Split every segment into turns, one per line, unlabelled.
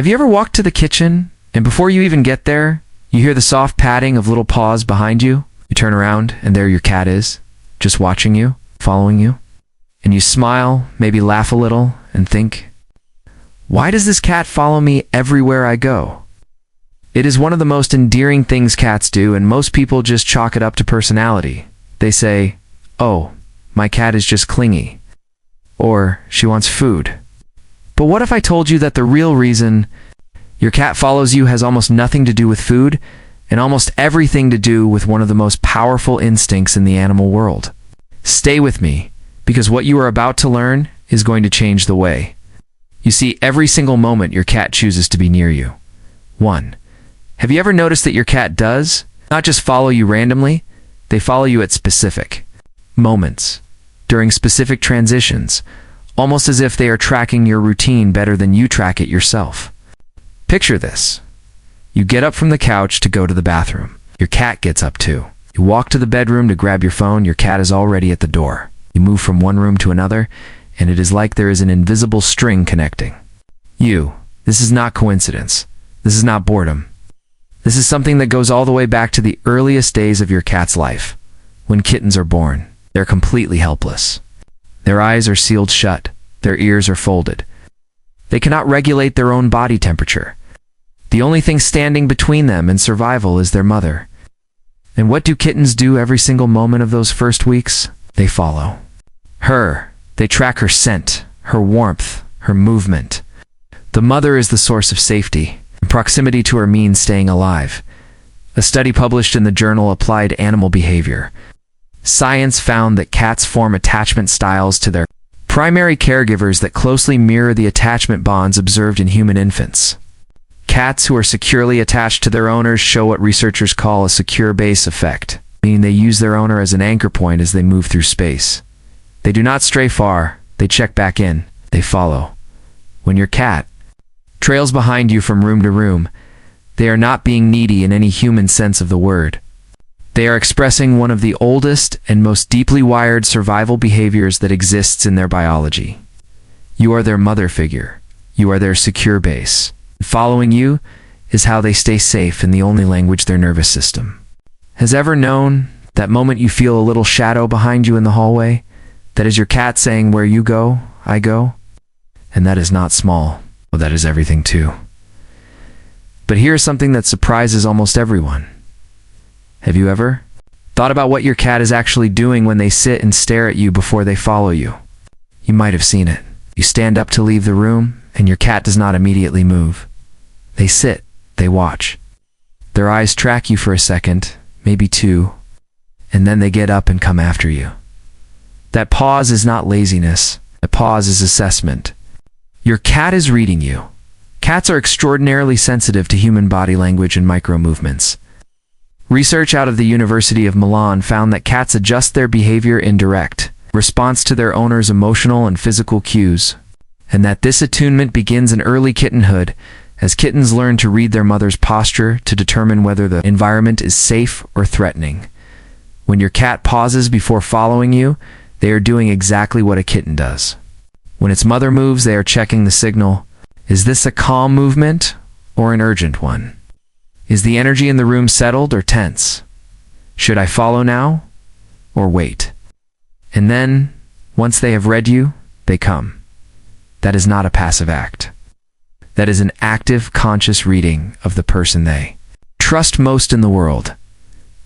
Have you ever walked to the kitchen, and before you even get there, you hear the soft padding of little paws behind you? You turn around, and there your cat is, just watching you, following you. And you smile, maybe laugh a little, and think, why does this cat follow me everywhere I go? It is one of the most endearing things cats do, and most people just chalk it up to personality. They say, oh, my cat is just clingy. Or, she wants food. But what if I told you that the real reason your cat follows you has almost nothing to do with food, and almost everything to do with one of the most powerful instincts in the animal world? Stay with me, because what you are about to learn is going to change the way. You see, every single moment your cat chooses to be near you. 1. Have you ever noticed that your cat does not just follow you randomly, they follow you at specific moments, during specific transitions, almost as if they are tracking your routine better than you track it yourself. Picture this. You get up from the couch to go to the bathroom. Your cat gets up too. You walk to the bedroom to grab your phone. Your cat is already at the door. You move from one room to another, and it is like there is an invisible string connecting you. This is not coincidence. This is not boredom. This is something that goes all the way back to the earliest days of your cat's life. When kittens are born, they're completely helpless. Their eyes are sealed shut. Their ears are folded. They cannot regulate their own body temperature. The only thing standing between them and survival is their mother. And what do kittens do every single moment of those first weeks? They follow her. They track her scent, her warmth, her movement. The mother is the source of safety, and proximity to her means staying alive. A study published in the journal Applied Animal Behavior. Science found that cats form attachment styles to their primary caregivers that closely mirror the attachment bonds observed in human infants. Cats who are securely attached to their owners show what researchers call a secure base effect, meaning they use their owner as an anchor point as they move through space. They do not stray far, they check back in, they follow. When your cat trails behind you from room to room, they are not being needy in any human sense of the word. They are expressing one of the oldest and most deeply wired survival behaviors that exists in their biology. You are their mother figure. You are their secure base. Following you is how they stay safe in the only language their nervous system has ever known. That moment you feel a little shadow behind you in the hallway, that is your cat saying, where you go, I go. And that is not small. Well, that is everything too. But here's something that surprises almost everyone. Have you ever thought about what your cat is actually doing when they sit and stare at you before they follow you? You might have seen it. You stand up to leave the room, and your cat does not immediately move. They sit, they watch. Their eyes track you for a second, maybe two, and then they get up and come after you. That pause is not laziness. That pause is assessment. Your cat is reading you. Cats are extraordinarily sensitive to human body language and micro movements. Research out of the University of Milan found that cats adjust their behavior in direct response to their owner's emotional and physical cues, and that this attunement begins in early kittenhood as kittens learn to read their mother's posture to determine whether the environment is safe or threatening. When your cat pauses before following you, they are doing exactly what a kitten does. When its mother moves, they are checking the signal. Is this a calm movement or an urgent one? Is the energy in the room settled or tense? Should I follow now or wait? And then, once they have read you, they come. That is not a passive act. That is an active, conscious reading of the person they trust most in the world.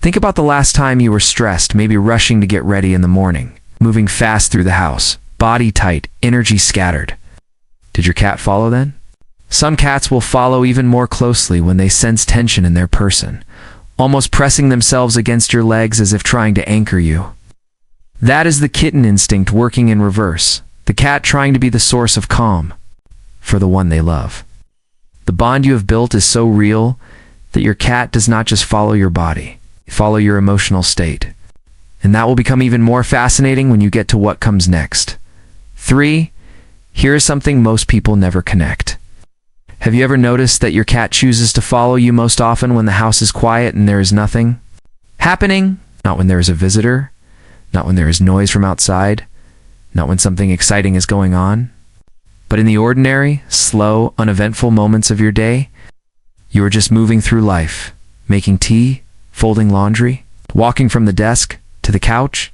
Think about the last time you were stressed, maybe rushing to get ready in the morning, moving fast through the house, body tight, energy scattered. Did your cat follow then? Some cats will follow even more closely when they sense tension in their person, almost pressing themselves against your legs as if trying to anchor you. That is the kitten instinct working in reverse, the cat trying to be the source of calm for the one they love. The bond you have built is so real that your cat does not just follow your body, follow your emotional state. And that will become even more fascinating when you get to what comes next. 3. Here is something most people never connect. Have you ever noticed that your cat chooses to follow you most often when the house is quiet and there is nothing happening? Not when there is a visitor, not when there is noise from outside, not when something exciting is going on, But in the ordinary, slow, uneventful moments of your day, you are just moving through life, making tea, folding laundry, walking from the desk to the couch,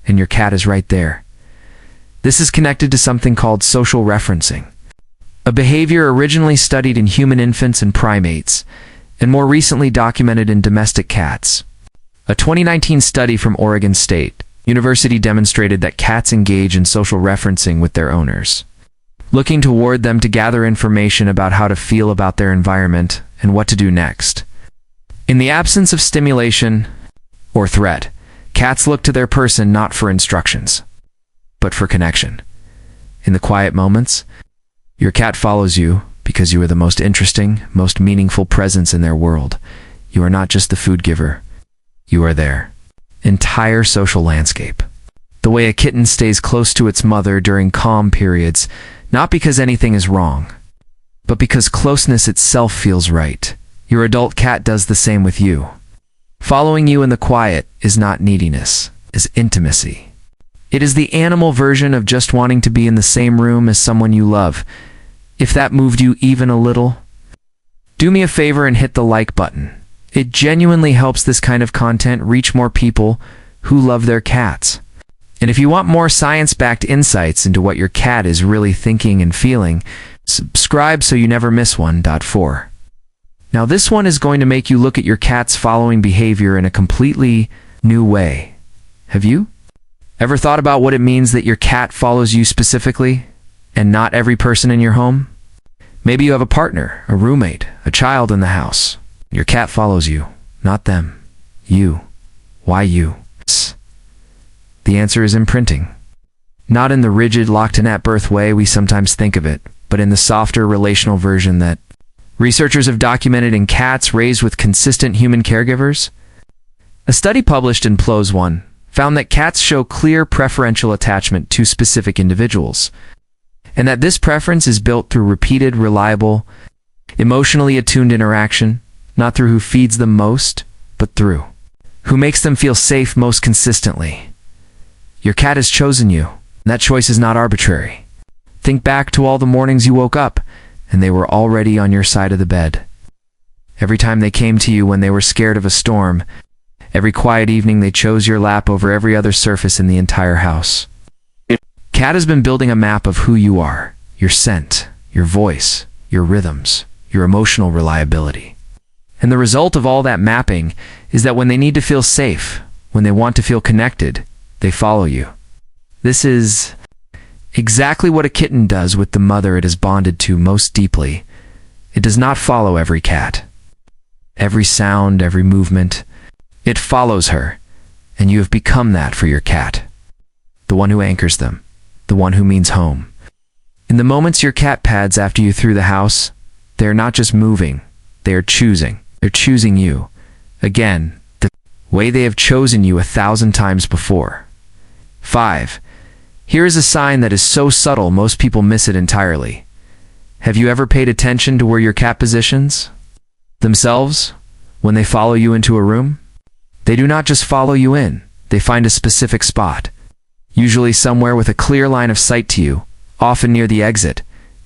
and your cat is right there. This is connected to something called social referencing, a behavior originally studied in human infants and primates, and more recently documented in domestic cats. A 2019 study from Oregon State University demonstrated that cats engage in social referencing with their owners, looking toward them to gather information about how to feel about their environment and what to do next. In the absence of stimulation or threat, cats look to their person not for instructions, but for connection. In the quiet moments, your cat follows you because you are the most interesting, most meaningful presence in their world. You are not just the food giver. You are their entire social landscape. The way a kitten stays close to its mother during calm periods, not because anything is wrong, but because closeness itself feels right. Your adult cat does the same with you. Following you in the quiet is not neediness, it's intimacy. It is the animal version of just wanting to be in the same room as someone you love. If that moved you even a little, do me a favor and hit the like button. It genuinely helps this kind of content reach more people who love their cats. And if you want more science-backed insights into what your cat is really thinking and feeling, subscribe so you never miss one. 4. Now this one is going to make you look at your cat's following behavior in a completely new way. Have you ever thought about what it means that your cat follows you specifically, and not every person in your home? Maybe you have a partner, a roommate, a child in the house. Your cat follows you, not them. You. Why you? The answer is imprinting. Not in the rigid, locked-in-at-birth way we sometimes think of it, but in the softer, relational version that researchers have documented in cats raised with consistent human caregivers. A study published in PLOS One found that cats show clear preferential attachment to specific individuals, and that this preference is built through repeated, reliable, emotionally attuned interaction, not through who feeds them most, but through who makes them feel safe most consistently. Your cat has chosen you, and that choice is not arbitrary. Think back to all the mornings you woke up, and they were already on your side of the bed. Every time they came to you when they were scared of a storm, every quiet evening they chose your lap over every other surface in the entire house. Cat has been building a map of who you are, your scent, your voice, your rhythms, your emotional reliability. And the result of all that mapping is that when they need to feel safe, when they want to feel connected, they follow you. This is exactly what a kitten does with the mother it is bonded to most deeply. It does not follow every cat. Every sound, every movement, it follows her, and you have become that for your cat. The one who anchors them, the one who means home. In the moments your cat pads after you through the house, they are not just moving, they are choosing. They're choosing you. Again, the way they have chosen you 1,000 times before. 5. Here is a sign that is so subtle most people miss it entirely. Have you ever paid attention to where your cat positions themselves when they follow you into a room? They do not just follow you in, they find a specific spot, usually somewhere with a clear line of sight to you, often near the exit,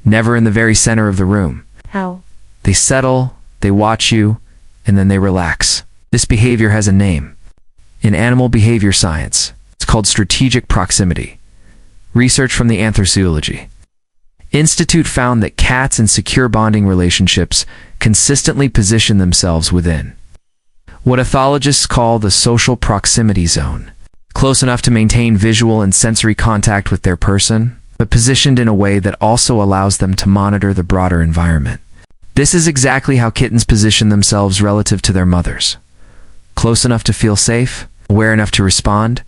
never in the very center of the room.
How?
They settle, they watch you, and then they relax. This behavior has a name. In animal behavior science, it's called strategic proximity. Research from the Anthrozoology Institute found that cats in secure bonding relationships consistently position themselves within what ethologists call the social proximity zone, close enough to maintain visual and sensory contact with their person, but positioned in a way that also allows them to monitor the broader environment. This is exactly how kittens position themselves relative to their mothers. Close enough to feel safe, aware enough to respond.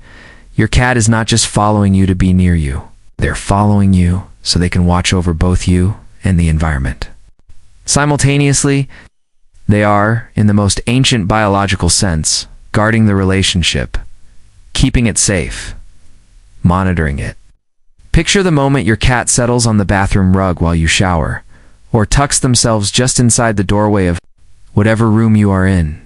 Your cat is not just following you to be near you. They're following you so they can watch over both you and the environment. Simultaneously, they are, in the most ancient biological sense, guarding the relationship, keeping it safe, monitoring it. Picture the moment your cat settles on the bathroom rug while you shower, or tucks themselves just inside the doorway of whatever room you are in.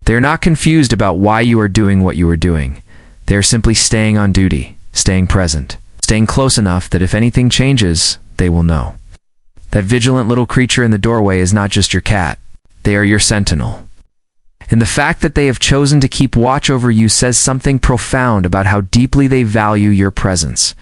They are not confused about why you are doing what you are doing. They are simply staying on duty, staying present, staying close enough that if anything changes, they will know. That vigilant little creature in the doorway is not just your cat. They are your sentinel. And the fact that they have chosen to keep watch over you says something profound about how deeply they value your presence.